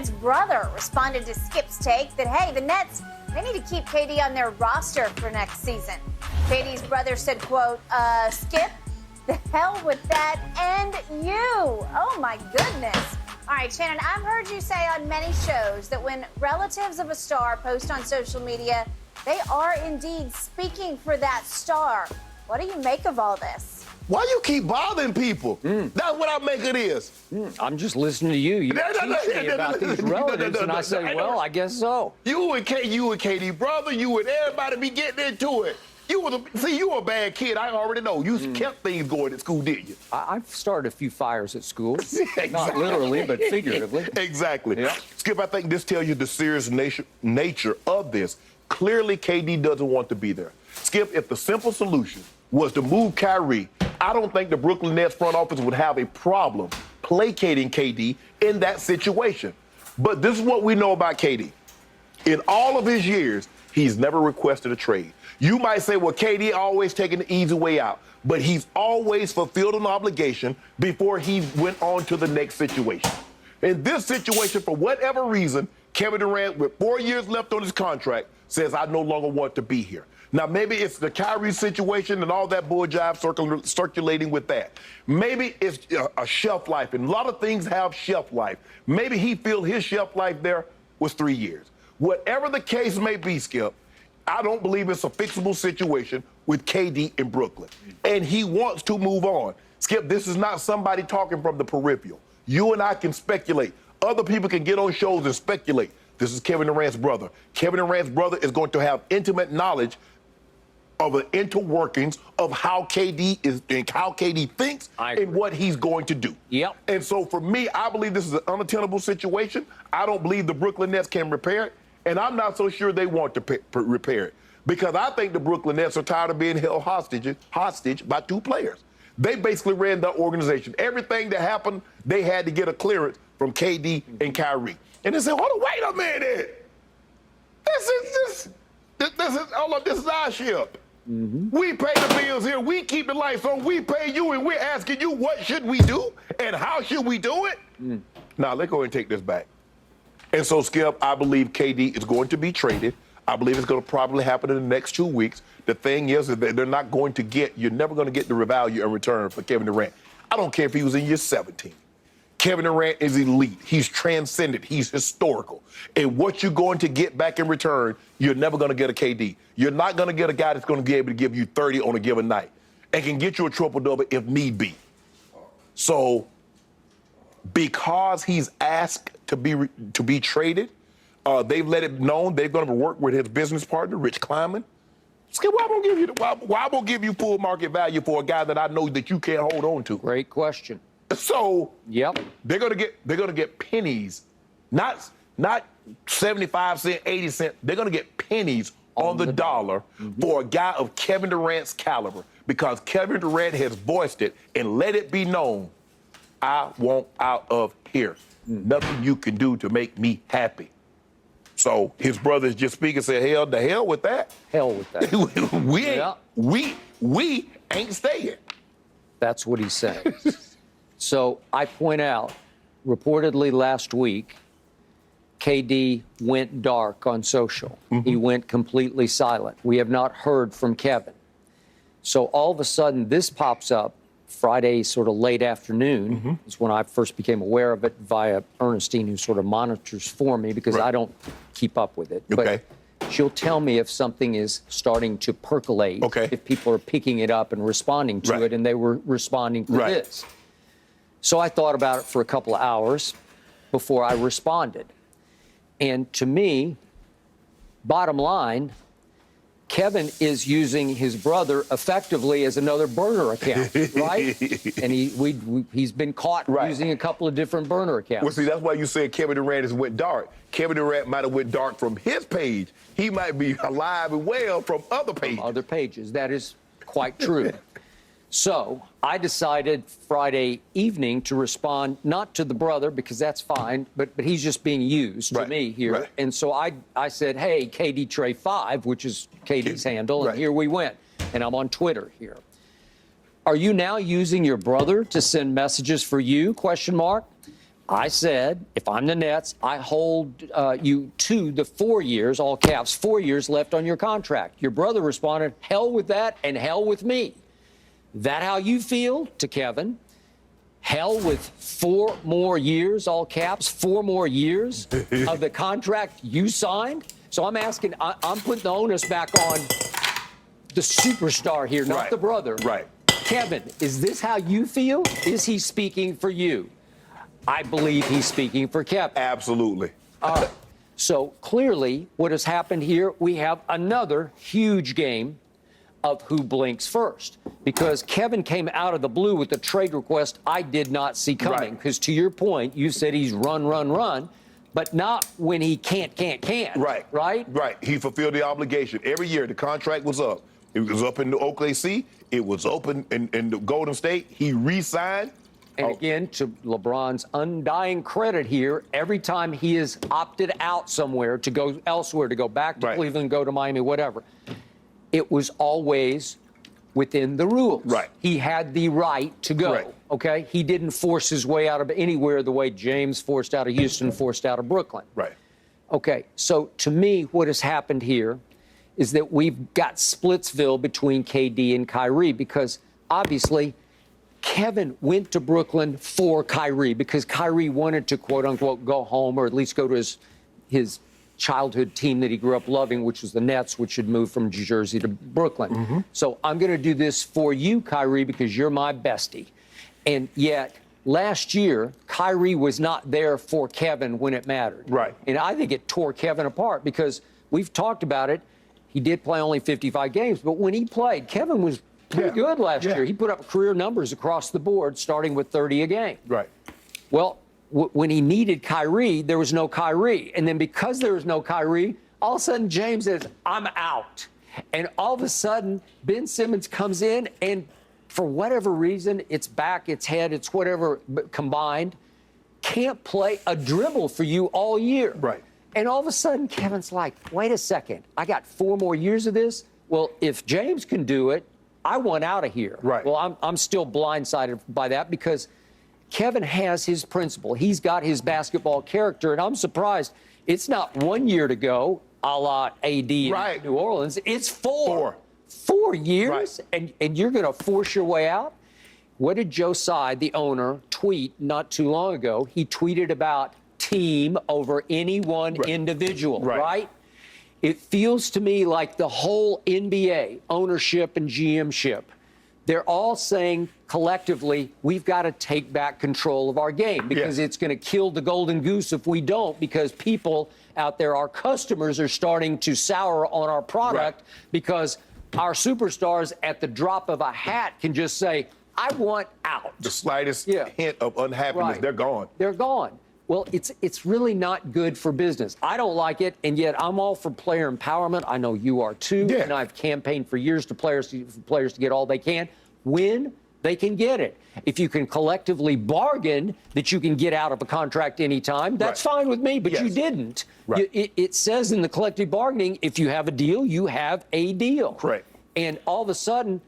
Durant's brother responded to Skip's take that, hey, the Nets, they need to keep KD on their roster for next season. KD's brother said, quote, Skip, the hell with that and you. Oh, my goodness. All right, Shannon, I've heard you say on many shows that when relatives of a star post on social media, they are indeed speaking for that star. What do you make of all this? Why you keep bothering people? That's what I make of this. I'm just listening to you. You teach me about these relatives, and I say, well, I guess so. You and KD brother, you and everybody be getting into it. You were a bad kid. I already know. You kept things going at school, didn't you? I've started a few fires at school. Exactly. Not literally, but figuratively. Exactly. Yeah. Skip, I think this tells you the serious nature of this. Clearly, KD doesn't want to be there. Skip, if the simple solution was to move Kyrie, I don't think the Brooklyn Nets front office would have a problem placating KD in that situation. But this is what we know about KD. In all of his years, he's never requested a trade. You might say, well, KD always taking the easy way out, but he's always fulfilled an obligation before he went on to the next situation. In this situation, for whatever reason, Kevin Durant, with 4 years left on his contract, says, I no longer want to be here. Now, maybe it's the Kyrie situation and all that bull jive circulating with that. Maybe it's a shelf life, and a lot of things have shelf life. Maybe he feels his shelf life there was 3 years. Whatever the case may be, Skip, I don't believe it's a fixable situation with KD in Brooklyn. And he wants to move on. Skip, this is not somebody talking from the peripheral. You and I can speculate. Other people can get on shows and speculate. This is Kevin Durant's brother. Kevin Durant's brother is going to have intimate knowledge of the interworkings of how KD is and how KD thinks and what he's going to do. Yep. And so for me, I believe this is an unattainable situation. I don't believe the Brooklyn Nets can repair it. And I'm not so sure they want to repair it, because I think the Brooklyn Nets are tired of being held hostage by two players. They basically ran the organization. Everything that happened, they had to get a clearance from KD and Kyrie. And they said, hold on, wait a minute. This is our ship. We pay the bills here. We keep the lights on. We pay you, and we're asking you what should we do and how should we do it? Now, let's go ahead and take this back. And so, Skip, I believe KD is going to be traded. I believe it's going to probably happen in the next 2 weeks. The thing is that they're not going to get, you're never going to get the value in return for Kevin Durant. I don't care if he was in year 17. Kevin Durant is elite. He's transcendent. He's historical. And what you're going to get back in return, you're never going to get a KD. You're not going to get a guy that's going to be able to give you 30 on a given night and can get you a triple-double if need be. So, because he's asked to be traded, they've let it known they're going to work with his business partner, Rich Kleiman. Skip, why won't give you full market value for a guy that I know that you can't hold on to? Great question. So, yep, they're gonna get pennies, not 75 cents, 80 cents. They're gonna get pennies on the dollar for a guy of Kevin Durant's caliber, because Kevin Durant has voiced it and let it be known, I want out of here. Nothing you can do to make me happy. So his brother's just speaking and said, hell, the hell with that. Hell with that. we ain't staying. That's what he's saying. So I point out, reportedly last week, KD went dark on social. He went completely silent. We have not heard from Kevin. So all of a sudden, this pops up Friday, sort of late afternoon, is when I first became aware of it via Ernestine, who sort of monitors for me, because I don't keep up with it. Okay. But she'll tell me if something is starting to percolate, if people are picking it up and responding to it, and they were responding to this. So I thought about it for a couple of hours before I responded. And to me, bottom line, Kevin is using his brother effectively as another burner account, right? And he's been caught using a couple of different burner accounts. Well, see, that's why you said Kevin Durant has went dark. Kevin Durant might have went dark from his page. He might be alive and well from other pages. From other pages. That is quite true. So I decided Friday evening to respond, not to the brother, because that's fine, but he's just being used to me here. And so I said, hey, KD Trey 5, which is KD's handle, and here we went. And I'm on Twitter here. Are you now using your brother to send messages for you, question mark? I said, if I'm the Nets, I hold you to the 4 years, all caps, 4 years left on your contract. Your brother responded, hell with that and hell with me. That how you feel to Kevin? Hell with 4 more years, all caps, 4 more years of the contract you signed? So I'm asking, I'm putting the onus back on the superstar here, not the brother. Right. Kevin, is this how you feel? Is he speaking for you? I believe he's speaking for Kevin. Absolutely. So clearly, what has happened here, we have another huge game of who blinks first. Because Kevin came out of the blue with a trade request I did not see coming. Because to your point, you said he's run, but not when he can't. Right. Right? Right. He fulfilled the obligation. Every year, the contract was up. It was up in the OKC. It was open in the Golden State. He re-signed. And again, to LeBron's undying credit here, every time he has opted out somewhere to go elsewhere, to go back to Cleveland, go to Miami, whatever, it was always within the rules. Right. He had the right to go. Right. Okay? He didn't force his way out of anywhere the way James forced out of Houston, forced out of Brooklyn. Right. Okay. So to me, what has happened here is that we've got Splitsville between KD and Kyrie because obviously Kevin went to Brooklyn for Kyrie because Kyrie wanted to, quote unquote, go home or at least go to his childhood team that he grew up loving, which was the Nets, which had moved from Jersey to Brooklyn. So I'm going to do this for you, Kyrie, because you're my bestie. And yet last year, Kyrie was not there for Kevin when it mattered. Right. And I think it tore Kevin apart because we've talked about it. He did play only 55 games, but when he played, Kevin was pretty good last year. He put up career numbers across the board, starting with 30 a game. Right. Well, when he needed Kyrie, there was no Kyrie. And then because there was no Kyrie, all of a sudden James says, I'm out. And all of a sudden, Ben Simmons comes in and for whatever reason, it's back, it's head, it's whatever combined, can't play a dribble for you all year. Right. And all of a sudden, Kevin's like, wait a second, I got 4 more years of this? Well, if James can do it, I want out of here. Right. Well, I'm still blindsided by that because Kevin has his principle. He's got his basketball character, and I'm surprised it's not 1 year to go, a la AD in New Orleans. It's 4. 4 years, and you're going to force your way out? What did Joe Tsai, the owner, tweet not too long ago? He tweeted about team over any one individual, right? It feels to me like the whole NBA, ownership and GM-ship, they're all saying collectively, we've got to take back control of our game because it's going to kill the golden goose if we don't, because people out there, our customers, are starting to sour on our product because our superstars at the drop of a hat can just say, I want out. The slightest hint of unhappiness, they're gone. They're gone. Well, it's really not good for business. I don't like it, and yet I'm all for player empowerment. I know you are too, and I've campaigned for years for players to get all they can when they can get it. If you can collectively bargain that you can get out of a contract anytime, that's fine with me, but you didn't. It says in the collective bargaining, if you have a deal, you have a deal. Correct. And all of a sudden,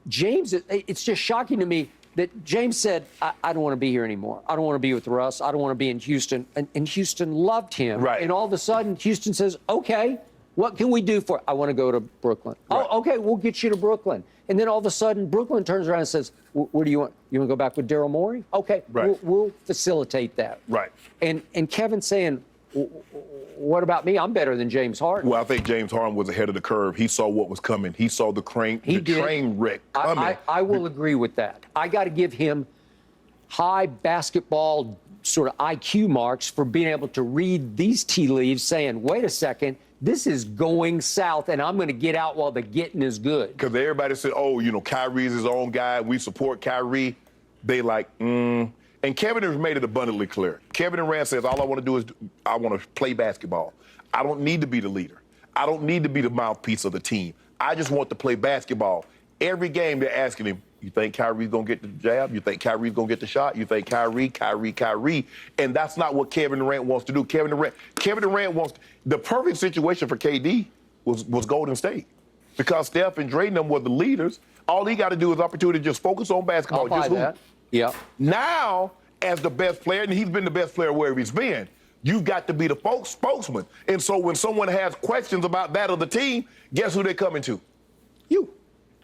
James, it's just shocking to me that James said, I don't want to be here anymore. I don't want to be with Russ. I don't want to be in Houston. And Houston loved him. Right. And all of a sudden, Houston says, okay, what can we do for it? I want to go to Brooklyn. Right. Oh, okay, we'll get you to Brooklyn. And then all of a sudden, Brooklyn turns around and says, what do you want? You want to go back with Daryl Morey? Okay, we'll facilitate that. Right. And Kevin's saying, what about me? I'm better than James Harden. Well, I think James Harden was ahead of the curve. He saw what was coming. He saw the train wreck coming. I will agree with that. I got to give him high basketball sort of IQ marks for being able to read these tea leaves saying, wait a second, this is going south, and I'm going to get out while the getting is good. Because everybody said, oh, Kyrie's his own guy. We support Kyrie. They like, And Kevin has made it abundantly clear. Kevin Durant says, all I want to do is I want to play basketball. I don't need to be the leader. I don't need to be the mouthpiece of the team. I just want to play basketball. Every game they're asking him, you think Kyrie's going to get the jab? You think Kyrie's going to get the shot? You think Kyrie? And that's not what Kevin Durant wants to do. Kevin Durant wants the perfect situation for KD was Golden State. Because Steph and Dre and them were the leaders. All he got to do is opportunity to just focus on basketball. I'll buy that. Yeah. Now as the best player, and he's been the best player wherever he's been. You've got to be the spokesman. And so when someone has questions about that of the team, guess who they're coming to? You.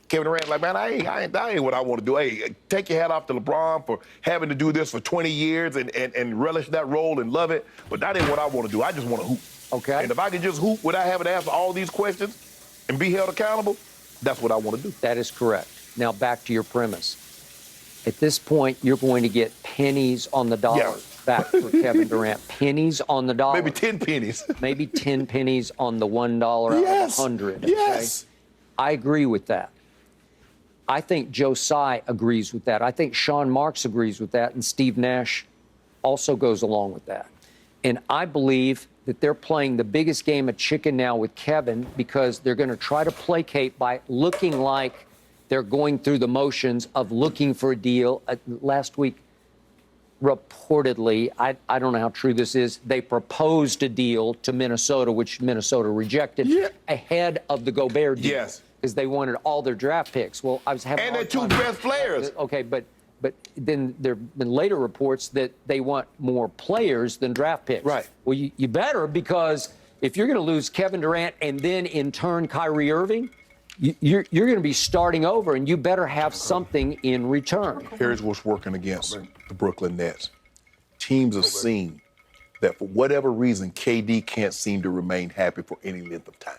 Kevin Durant's like, man, that ain't what I want to do. Hey, take your hat off to LeBron for having to do this for 20 years and relish that role and love it. But that ain't what I want to do. I just want to hoop. Okay. And if I can just hoop without having to answer all these questions and be held accountable, that's what I want to do. That is correct. Now back to your premise. At this point, you're going to get pennies on the dollar back for Kevin Durant. Pennies on the dollar. Maybe 10 pennies. Maybe 10 pennies on the $1 out of 100. Yes. Okay? I agree with that. I think Joe Tsai agrees with that. I think Sean Marks agrees with that, and Steve Nash also goes along with that. And I believe that they're playing the biggest game of chicken now with Kevin because they're going to try to placate by looking like they're going through the motions of looking for a deal. Last week, reportedly, I don't know how true this is, they proposed a deal to Minnesota, which Minnesota rejected ahead of the Gobert deal. Yes. Because they wanted all their draft picks. Well, I was having and their two best players. Okay, but then there have been later reports that they want more players than draft picks. Right. Well, you better, because if you're going to lose Kevin Durant and then in turn Kyrie Irving, you're going to be starting over, and you better have something in return. Here's what's working against the Brooklyn Nets. Teams have seen that for whatever reason, KD can't seem to remain happy for any length of time.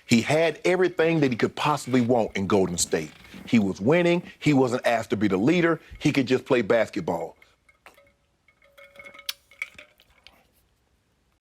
He had everything that he could possibly want in Golden State. He was winning. He wasn't asked to be the leader. He could just play basketball.